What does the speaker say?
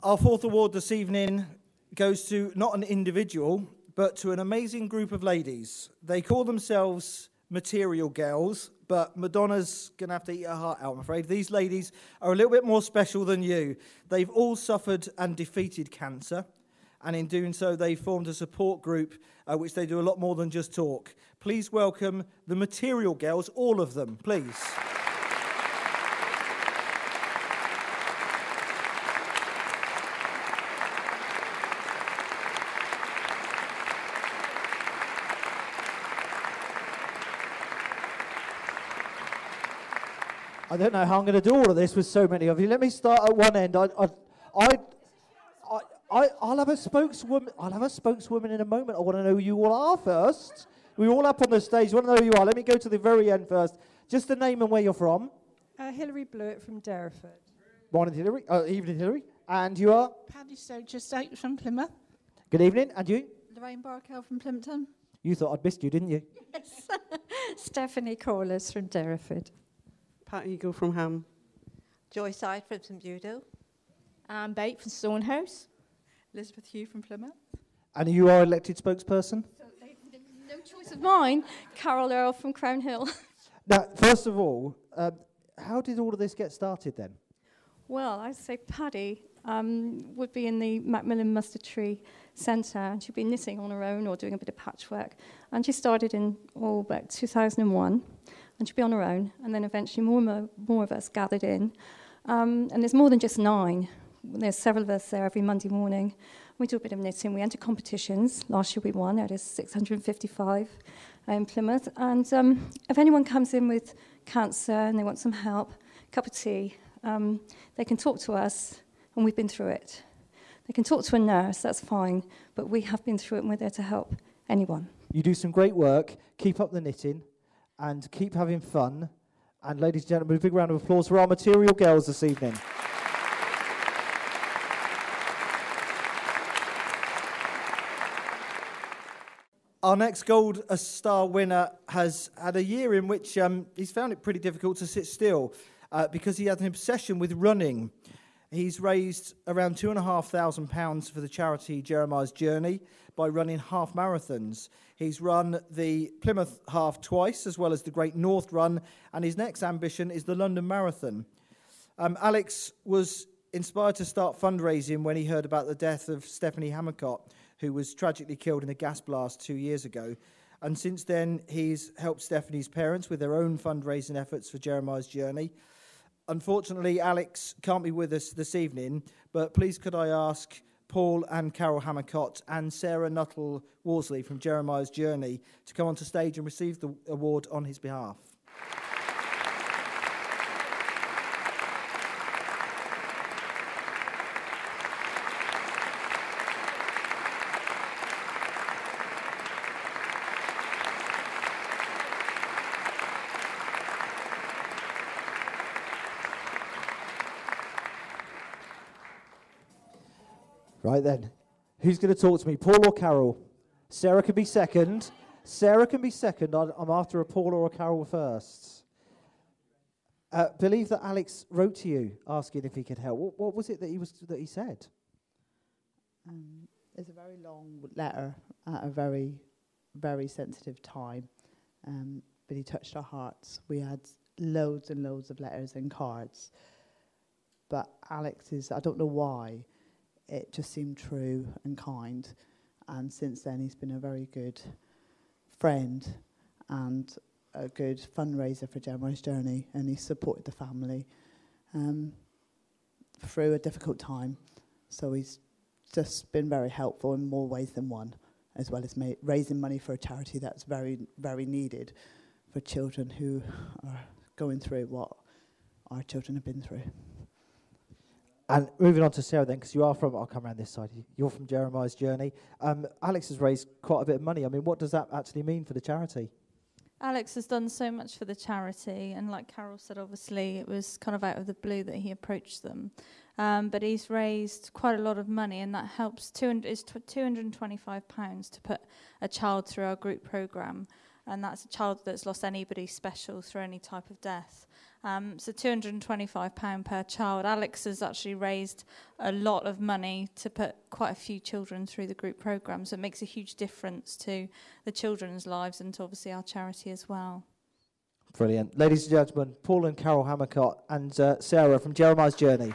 Our fourth award this evening goes to not an individual, but to an amazing group of ladies. They call themselves Material Girls, but Madonna's going to have to eat her heart out, I'm afraid. These ladies are a little bit more special than you. They've all suffered and defeated cancer, and in doing so, they formed a support group, which they do a lot more than just talk. Please welcome the Material Girls, all of them, please. I don't know how I'm going to do all of this with so many of you. Let me start at one end. I'll have a spokeswoman. I'll have a spokeswoman in a moment. I want to know who you all are first. We're all up on the stage. I want to know who you are. Let me go to the very end first. Just the name and where you're from. Hilary Blewett from Derriford. Morning, Hilary. Evening, Hilary. And you are? Paddy Stoke, just out from Plymouth. Good evening. And you? Lorraine Barkell from Plimpton. You thought I'd missed you, didn't you? Yes. Stephanie Corliss from Derriford. Pat Eagle from Ham. Joyce Seifert from Budo. Anne Bate from Stonehouse. Elizabeth Hugh from Plymouth. And you are elected spokesperson? So no choice of mine. Carol Earl from Crown Hill. Now, first of all, how did all of this get started then? Well, I'd say Paddy would be in the Macmillan Mustard Tree Centre, and she'd be knitting on her own or doing a bit of patchwork. And she started in about 2001, and she'd be on her own. And then eventually more of us gathered in. And there's more than just 9. There's several of us there every Monday morning. We do a bit of knitting. We enter competitions. Last year we won out of 655 in Plymouth. And if anyone comes in with cancer and they want some help, a cup of tea, they can talk to us, and we've been through it. They can talk to a nurse, that's fine, but we have been through it, and we're there to help anyone. You do some great work. Keep up the knitting and keep having fun. And ladies and gentlemen, a big round of applause for our Material Girls this evening. Our next Gold Star winner has had a year in which he's found it pretty difficult to sit still because he had an obsession with running. He's raised around £2,500 for the charity Jeremiah's Journey by running half marathons. He's run the Plymouth Half twice, as well as the Great North Run, and his next ambition is the London Marathon. Alex was inspired to start fundraising when he heard about the death of Stephanie Hammercott, who was tragically killed in a gas blast 2 years ago. And since then, he's helped Stephanie's parents with their own fundraising efforts for Jeremiah's Journey. Unfortunately, Alex can't be with us this evening, but please could I ask Paul and Carol Hammercott and Sarah Nuttall-Worsley from Jeremiah's Journey to come onto stage and receive the award on his behalf. Right then, who's going to talk to me, Paul or Carol? Sarah can be second. Sarah can be second. I'm after a Paul or a Carol first. Believe that Alex wrote to you asking if he could help. What was it that he said? It's a very long letter at a very, very sensitive time, but he touched our hearts. We had loads and loads of letters and cards, but Alex's, I don't know why, it just seemed true and kind, and since then he's been a very good friend and a good fundraiser for Jeremiah's Journey, and he's supported the family through a difficult time. So he's just been very helpful in more ways than one, as well as raising money for a charity that's very, very needed for children who are going through what our children have been through. And moving on to Sarah then, because you are from, I'll come around this side, you're from Jeremiah's Journey. Alex has raised quite a bit of money. I mean, what does that actually mean for the charity? Alex has done so much for the charity, and like Carol said, obviously it was kind of out of the blue that he approached them. But he's raised quite a lot of money, and that helps. It's £225 to put a child through our group programme, and that's a child that's lost anybody special through any type of death. So £225 per child. Alex has actually raised a lot of money to put quite a few children through the group programme, so it makes a huge difference to the children's lives and to obviously our charity as well. Brilliant. Ladies and gentlemen, Paul and Carol Hammercott and Sarah from Jeremiah's Journey.